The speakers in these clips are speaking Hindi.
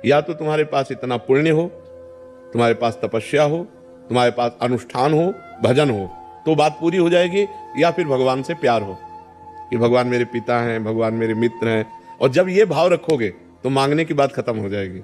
या तो तुम्हारे पास इतना पुण्य हो, तुम्हारे पास तपस्या हो, तुम्हारे पास अनुष्ठान हो, भजन हो, तो बात पूरी हो जाएगी, या फिर भगवान से प्यार हो कि भगवान मेरे पिता हैं, भगवान मेरे मित्र हैं। और जब ये भाव रखोगे तो मांगने की बात खत्म हो जाएगी।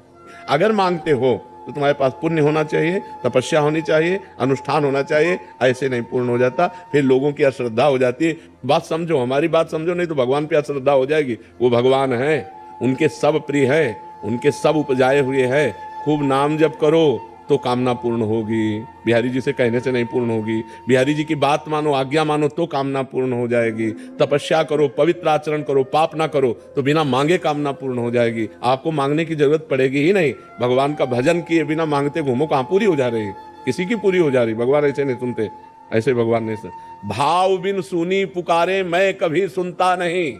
अगर मांगते हो तो तुम्हारे पास पुण्य होना चाहिए, तपस्या होनी चाहिए, अनुष्ठान होना चाहिए, ऐसे नहीं पूर्ण हो जाता, फिर लोगों की अश्रद्धा हो जाती है। बात समझो, हमारी बात समझो, नहीं तो भगवान पे अश्रद्धा हो जाएगी। वो भगवान हैं, उनके सब प्रिय है, उनके सब उपजाए हुए हैं। खूब नाम जप करो तो कामना पूर्ण होगी। बिहारी जी से कहने से नहीं पूर्ण होगी। बिहारी जी की बात मानो, आज्ञा मानो तो कामना पूर्ण हो जाएगी। तपस्या करो, पवित्र आचरण करो, पाप ना करो तो बिना मांगे कामना पूर्ण हो जाएगी। आपको मांगने की जरूरत पड़ेगी ही नहीं। भगवान का भजन किए बिना मांगते घूमो, कहाँ पूरी हो जा रही? किसी की पूरी हो जा रही? भगवान ऐसे नहीं सुनते, ऐसे भगवान नहीं सुनते। भाव बिन सुनी पुकारे मैं कभी सुनता नहीं।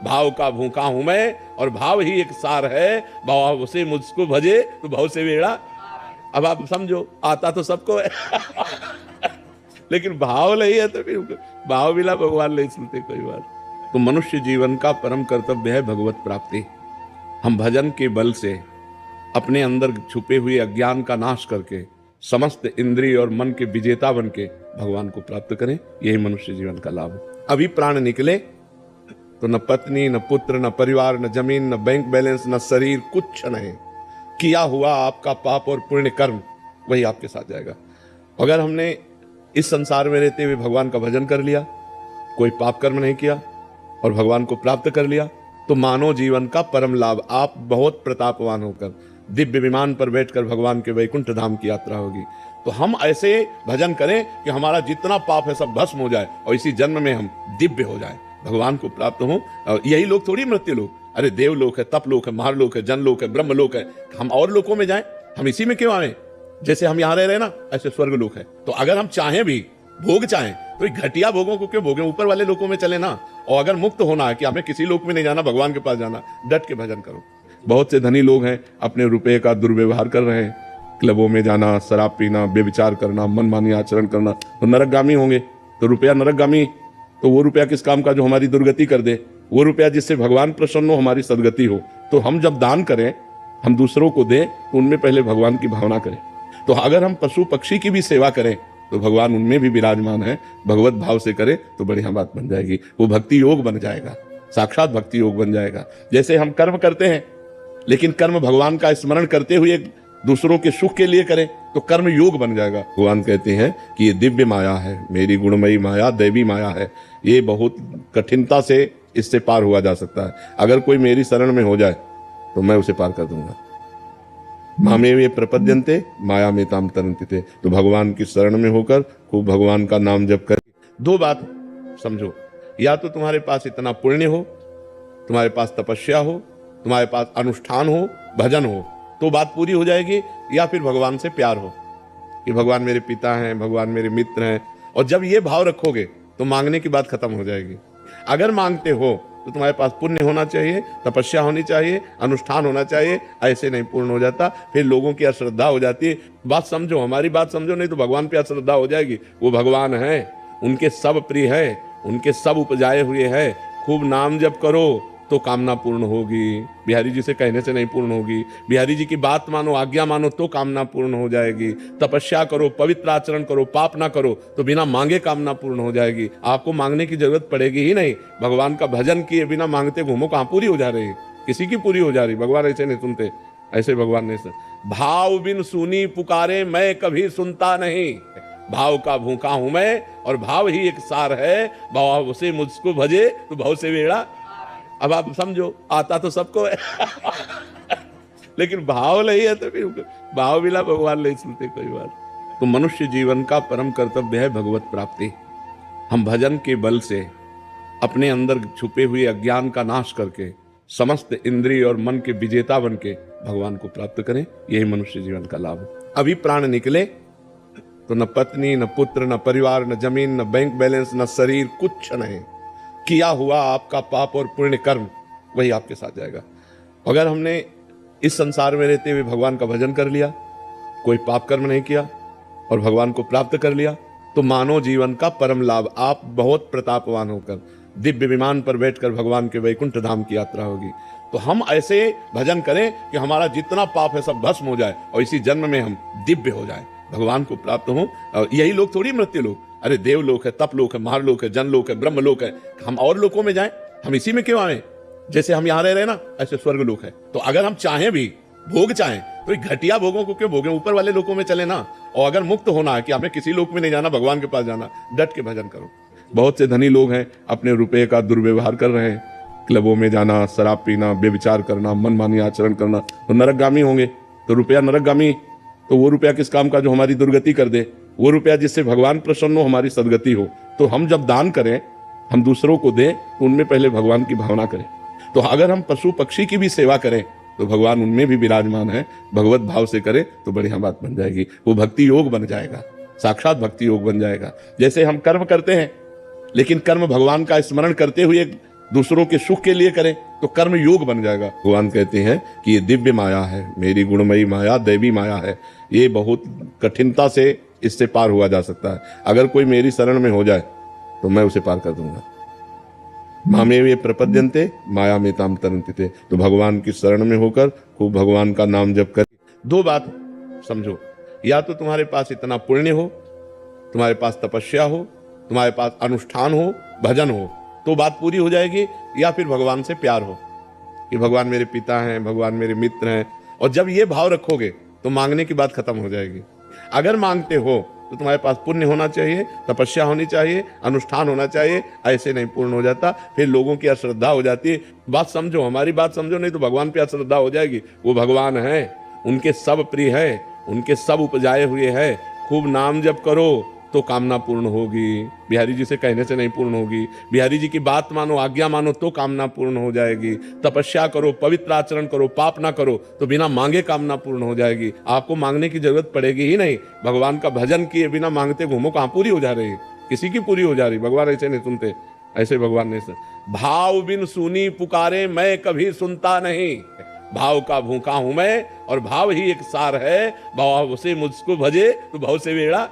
भाव का भूखा हूं मैं, और भाव ही एक सार है। भाव से मुझको भजे तो भाव से बेड़ा। अब आप समझो, आता तो सबको है लेकिन भाव नहीं है तो फिर भाव बिना भगवान नहीं सुनते कोई बात। तो मनुष्य जीवन का परम कर्तव्य है भगवत प्राप्ति। हम भजन के बल से अपने अंदर छुपे हुए अज्ञान का नाश करके समस्त इंद्रिय और मन के विजेता बन के भगवान को प्राप्त करें। यही मनुष्य जीवन का लाभ है। अभी प्राण निकले तो न पत्नी, न पुत्र, न परिवार, न जमीन, न बैंक बैलेंस, न शरीर, कुछ नहीं। किया हुआ आपका पाप और पुण्य कर्म वही आपके साथ जाएगा। अगर हमने इस संसार में रहते हुए भगवान का भजन कर लिया, कोई पाप कर्म नहीं किया और भगवान को प्राप्त कर लिया, तो मानव जीवन का परम लाभ। आप बहुत प्रतापवान होकर दिव्य विमान पर बैठकर भगवान के वैकुंठ धाम की यात्रा होगी। तो हम ऐसे भजन करें कि हमारा जितना पाप है सब भस्म हो जाए और इसी जन्म में हम दिव्य हो जाए, भगवान को प्राप्त हो। और यही लोग थोड़ी मृत्यु लोग, अरे देवलोक है, तपलोक है, महालोक है, जनलोक है, ब्रह्मलोक है। हम और लोकों में जाएं, हम इसी में क्यों आए? जैसे हम यहाँ रह रहे ना, ऐसे स्वर्ग लोक है। तो अगर हम चाहें भी, भोग चाहें, तो घटिया भोगों को क्यों भोगें? ऊपर वाले लोकों में चले ना। और अगर मुक्त होना है कि हमें किसी लोक में नहीं जाना, भगवान के पास जाना, डट के भजन करो। बहुत से धनी लोग हैं अपने रुपए का दुर्व्यवहार कर रहे हैं। क्लबों में जाना, शराब पीना, बेविचार करना, मनमानी आचरण करना, तो नरकगामी होंगे। तो रुपया नरकगामी, तो वो रुपया किस काम का जो हमारी दुर्गति कर दे? वो रुपया जिससे भगवान प्रसन्न हो, हमारी सदगति हो। तो हम जब दान करें, हम दूसरों को दें, तो उनमें पहले भगवान की भावना करें। तो अगर हम पशु पक्षी की भी सेवा करें तो भगवान उनमें भी विराजमान है। भगवत भाव से करें तो बढ़िया बात बन जाएगी। वो भक्ति योग बन जाएगा, साक्षात भक्ति योग बन जाएगा। जैसे हम कर्म करते हैं, लेकिन कर्म भगवान का स्मरण करते हुए दूसरों के सुख के लिए करें तो कर्म योग बन जाएगा। भगवान कहते हैं कि ये दिव्य माया है, मेरी गुणमयी माया, दैवी माया है। ये बहुत कठिनता से इससे पार हुआ जा सकता है। अगर कोई मेरी शरण में हो जाए तो मैं उसे पार कर दूंगा। मामेवे प्रपद्यन्ते माया में ताम तरन्ति थे। तो भगवान की शरण में होकर खूब भगवान का नाम जप कर। दो बात समझो, या तो तुम्हारे पास इतना पुण्य हो, तुम्हारे पास तपस्या हो, तुम्हारे पास अनुष्ठान हो, भजन हो, तो बात पूरी हो जाएगी, या फिर भगवान से प्यार हो कि भगवान मेरे पिता हैं, भगवान मेरे मित्र हैं। और जब ये भाव रखोगे तो मांगने की बात खत्म हो जाएगी। अगर मांगते हो तो तुम्हारे पास पुण्य होना चाहिए, तपस्या होनी चाहिए, अनुष्ठान होना चाहिए, ऐसे नहीं पूर्ण हो जाता, फिर लोगों की अश्रद्धा हो जाती है। बात समझो, हमारी बात समझो, नहीं तो भगवान पे अश्रद्धा हो जाएगी। वो भगवान हैं, उनके सब प्रिय है, उनके सब उपजाए हुए हैं। खूब नाम जप करो तो कामना पूर्ण होगी। बिहारी जी से कहने से नहीं पूर्ण होगी। बिहारी जी की बात मानो, आज्ञा मानो तो कामना पूर्ण हो जाएगी। तपस्या करो, पवित्र आचरण करो, पाप ना करो तो बिना मांगे कामना पूर्ण हो जाएगी। आपको मांगने की जरूरत पड़ेगी ही नहीं। भगवान का भजन किए बिना मांगते घूमो, कहाँ पूरी हो जा रही? किसी की पूरी हो जा रही? भगवान ऐसे नहीं सुनते, ऐसे भगवान नहीं सुनते। भाव बिन सुनी पुकारे मैं कभी सुनता नहीं। भाव का भूखा हूं मैं, और भाव ही एक सार है। भाव से मुझको भजे तो भाव से बेड़ा। अब आप समझो, आता तो सबको है लेकिन भाव नहीं है तो फिर भाव बिना भगवान नहीं सुनते कोई बात। तो मनुष्य जीवन का परम कर्तव्य है भगवत प्राप्ति। हम भजन के बल से अपने अंदर छुपे हुए अज्ञान का नाश करके समस्त इंद्रिय और मन के विजेता बन के भगवान को प्राप्त करें। यही मनुष्य जीवन का लाभ है। अभी प्राण निकले तो न पत्नी, न पुत्र, न परिवार, न जमीन, न बैंक बैलेंस, न शरीर, कुछ नहीं। किया हुआ आपका पाप और पुण्य कर्म वही आपके साथ जाएगा। अगर हमने इस संसार में रहते हुए भगवान का भजन कर लिया, कोई पाप कर्म नहीं किया और भगवान को प्राप्त कर लिया, तो मानव जीवन का परम लाभ। आप बहुत प्रतापवान होकर दिव्य विमान पर बैठकर भगवान के वैकुंठ धाम की यात्रा होगी। तो हम ऐसे भजन करें कि हमारा जितना पाप है सब भस्म हो जाए और इसी जन्म में हम दिव्य हो जाए, भगवान को प्राप्त हो। यही लोग थोड़ी मृत्यु लोग, अरे देवलोक है, तपलोक है, महालोक है, जनलोक है, ब्रह्मलोक है, हम और लोकों में जाएं, हम इसी में क्यों आए? जैसे हम यहाँ रह रहे ना, ऐसे स्वर्ग लोक है। तो अगर हम चाहें भी, भोग चाहें, तो घटिया भोगों को क्यों भोगें, ऊपर वाले लोकों में चले ना। और अगर मुक्त होना है कि हमें किसी लोक में नहीं जाना, भगवान के पास जाना, डट के भजन करो। बहुत से धनी लोग हैं अपने रुपए का दुर्व्यवहार कर रहे हैं, क्लबों में जाना, शराब पीना, बेविचार करना, मनमानी आचरण करना, तो नरकगामी होंगे। तो रुपया नरकगामी, तो वो रुपया किस काम का जो हमारी दुर्गति कर दे? वो रुपया जिससे भगवान प्रसन्न हो, हमारी सदगति हो। तो हम जब दान करें, हम दूसरों को दें, तो उनमें पहले भगवान की भावना करें। तो अगर हम पशु पक्षी की भी सेवा करें तो भगवान उनमें भी विराजमान है, भगवत भाव से करें तो बढ़िया बात बन जाएगी, वो भक्ति योग बन जाएगा, साक्षात भक्ति योग बन जाएगा। जैसे हम कर्म करते हैं, लेकिन कर्म भगवान का स्मरण करते हुए दूसरों के सुख के लिए करें तो कर्म योग बन जाएगा। भगवान कहते हैं कि ये दिव्य माया है, मेरी गुणमयी माया, दैवी माया है, ये बहुत कठिनता से इससे पार हुआ जा सकता है। अगर कोई मेरी शरण में हो जाए तो मैं उसे पार कर दूंगा। मामेवे प्रपद्यन्ते माया में ताम तरन्ते। तो भगवान की शरण में होकर खूब भगवान का नाम जप कर। दो बात समझो, या तो तुम्हारे पास इतना पुण्य हो, तुम्हारे पास तपस्या हो, तुम्हारे पास अनुष्ठान हो, भजन हो, तो बात पूरी हो जाएगी, या फिर भगवान से प्यार हो कि भगवान मेरे पिता हैं, भगवान मेरे मित्र हैं। और जब ये भाव रखोगे तो मांगने की बात खत्म हो जाएगी। अगर मांगते हो तो तुम्हारे पास पुण्य होना चाहिए, तपस्या होनी चाहिए, अनुष्ठान होना चाहिए, ऐसे नहीं पूर्ण हो जाता, फिर लोगों की अश्रद्धा हो जाती है। बात समझो, हमारी बात समझो, नहीं तो भगवान पे अश्रद्धा हो जाएगी। वो भगवान है, उनके सब प्रिय है, उनके सब उपजाए हुए है। खूब नाम जप करो तो कामना पूर्ण होगी, बिहारी जी से कहने से नहीं पूर्ण होगी। बिहारी जी की बात मानो, आज्ञा मानो तो कामना पूर्ण हो जाएगी। तपस्या करो, पवित्र आचरण करो, पाप ना करो तो बिना मांगे कामना पूर्ण हो जाएगी। आपको मांगने की जरूरत पड़ेगी ही नहीं। भगवान का भजन किए बिना मांगते घूमो, कहाँ पूरी हो जा रही? किसी की पूरी हो जा रही? भगवान ऐसे नहीं सुनते, ऐसे भगवान नहीं सुनते। भाव बिन सुनी पुकारे मैं कभी सुनता नहीं, भाव का भूखा हूं मैं और भाव ही एक सार है। भाव से मुझको भजे तो भाव से बेड़ा